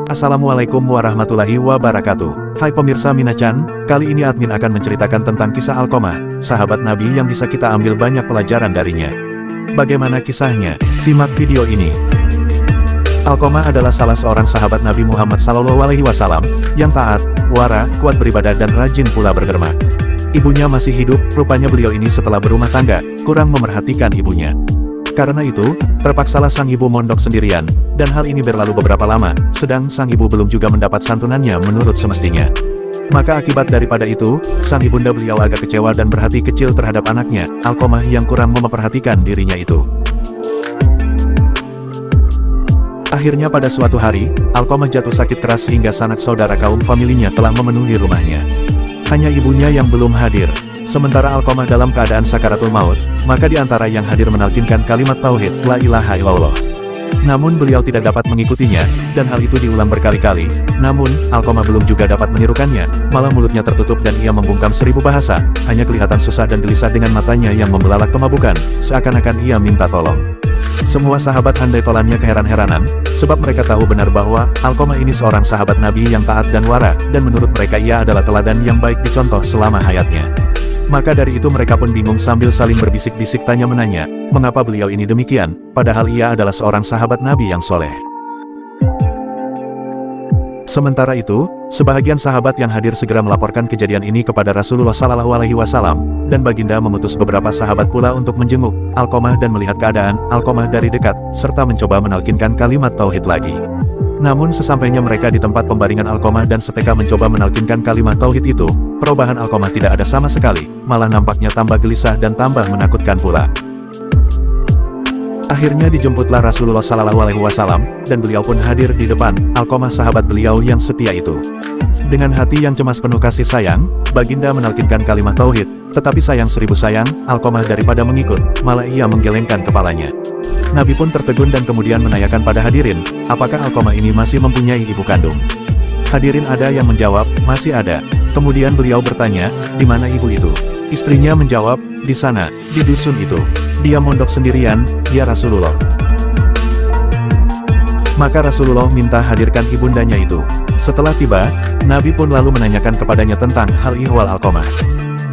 Assalamualaikum warahmatullahi wabarakatuh. Hai pemirsa Mina-chan, kali ini admin akan menceritakan tentang kisah Alqamah, sahabat Nabi yang bisa kita ambil banyak pelajaran darinya. Bagaimana kisahnya? Simak video ini. Alqamah adalah salah seorang sahabat Nabi Muhammad SAW, yang taat, wara, kuat beribadah dan rajin pula berderma. Ibunya masih hidup, rupanya beliau ini setelah berumah tangga, kurang memerhatikan ibunya. Karena itu, terpaksalah sang ibu mondok sendirian, dan hal ini berlalu beberapa lama, sedang sang ibu belum juga mendapat santunannya menurut semestinya. Maka akibat daripada itu, sang ibunda beliau agak kecewa dan berhati kecil terhadap anaknya, Alqamah yang kurang memperhatikan dirinya itu. Akhirnya pada suatu hari, Alqamah jatuh sakit keras sehingga sanak saudara kaum familinya telah memenuhi rumahnya. Hanya ibunya yang belum hadir. Sementara Alqamah dalam keadaan sakaratul maut, maka di antara yang hadir menalkinkan kalimat tauhid, la ilaha illallah. Namun beliau tidak dapat mengikutinya, dan hal itu diulang berkali-kali. Namun, Alqamah belum juga dapat menirukannya, malah mulutnya tertutup dan ia membungkam 1000 bahasa, hanya kelihatan susah dan gelisah dengan matanya yang membelalak kemabukan, seakan-akan ia minta tolong. Semua sahabat handai tolannya keheran-heranan, sebab mereka tahu benar bahwa Alqamah ini seorang sahabat Nabi yang taat dan wara, dan menurut mereka ia adalah teladan yang baik dicontoh selama hayatnya. Maka dari itu mereka pun bingung sambil saling berbisik-bisik tanya-menanya, mengapa beliau ini demikian, padahal ia adalah seorang sahabat Nabi yang soleh. Sementara itu, sebahagian sahabat yang hadir segera melaporkan kejadian ini kepada Rasulullah SAW, dan baginda mengutus beberapa sahabat pula untuk menjenguk Alqamah dan melihat keadaan Alqamah dari dekat, serta mencoba menalkinkan kalimat tauhid lagi. Namun sesampainya mereka di tempat pembaringan Alqamah dan setelah mencoba menalkinkan kalimat tauhid itu, perubahan Alqamah tidak ada sama sekali, malah nampaknya tambah gelisah dan tambah menakutkan pula. Akhirnya dijemputlah Rasulullah SAW, dan beliau pun hadir di depan Alqamah sahabat beliau yang setia itu. Dengan hati yang cemas penuh kasih sayang, baginda menalkinkan kalimat tauhid, tetapi sayang 1000 sayang, Alqamah daripada mengikut, malah ia menggelengkan kepalanya. Nabi pun tertegun dan kemudian menanyakan pada hadirin, apakah Alqamah ini masih mempunyai ibu kandung? Hadirin ada yang menjawab, masih ada. Kemudian beliau bertanya, di mana ibu itu? Istrinya menjawab, di sana, di dusun itu. Dia mondok sendirian, ya Rasulullah. Maka Rasulullah minta hadirkan ibundanya itu. Setelah tiba, Nabi pun lalu menanyakan kepadanya tentang hal ihwal Alqamah.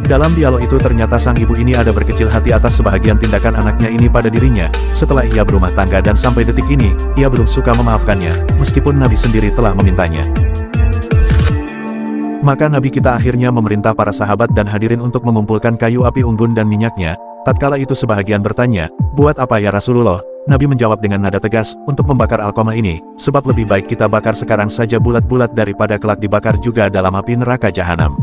Dalam dialog itu ternyata sang ibu ini ada berkecil hati atas sebahagian tindakan anaknya ini pada dirinya, setelah ia berumah tangga dan sampai detik ini, ia belum suka memaafkannya, meskipun Nabi sendiri telah memintanya. Maka Nabi kita akhirnya memerintah para sahabat dan hadirin untuk mengumpulkan kayu api unggun dan minyaknya. Tatkala itu sebahagian bertanya, buat apa ya Rasulullah? Nabi menjawab dengan nada tegas, untuk membakar Alqamah ini, sebab lebih baik kita bakar sekarang saja bulat-bulat daripada kelak dibakar juga dalam api neraka jahanam.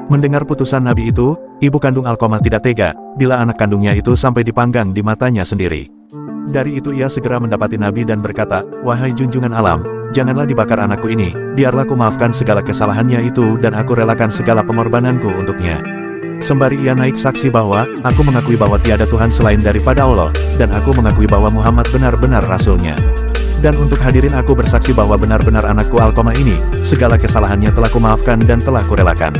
Mendengar putusan Nabi itu, ibu kandung Alqamah tidak tega, bila anak kandungnya itu sampai dipanggang di matanya sendiri. Dari itu ia segera mendapati Nabi dan berkata, wahai junjungan alam, janganlah dibakar anakku ini, biarlah ku maafkan segala kesalahannya itu dan aku relakan segala pengorbananku untuknya. Sembari ia naik saksi bahwa, aku mengakui bahwa tiada Tuhan selain daripada Allah, dan aku mengakui bahwa Muhammad benar-benar Rasulnya. Dan untuk hadirin aku bersaksi bahwa benar-benar anakku Alqamah ini, segala kesalahannya telah kumaafkan dan telah kurelakan.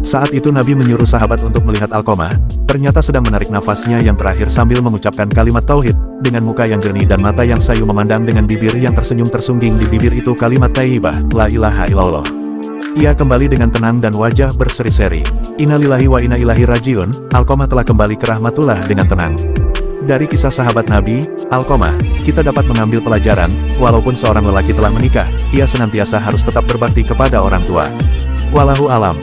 Saat itu Nabi menyuruh sahabat untuk melihat Alqamah, ternyata sedang menarik nafasnya yang terakhir sambil mengucapkan kalimat tauhid, dengan muka yang jernih dan mata yang sayu memandang dengan bibir yang tersenyum tersungging di bibir itu kalimat thayyibah, la ilaha illallah. Ia kembali dengan tenang dan wajah berseri-seri. Innalillahi wa inna ilaihi rajiun, Alqamah telah kembali ke rahmatullah dengan tenang. Dari kisah sahabat Nabi, Alqamah, kita dapat mengambil pelajaran, walaupun seorang lelaki telah menikah, ia senantiasa harus tetap berbakti kepada orang tua. Wallahu alam.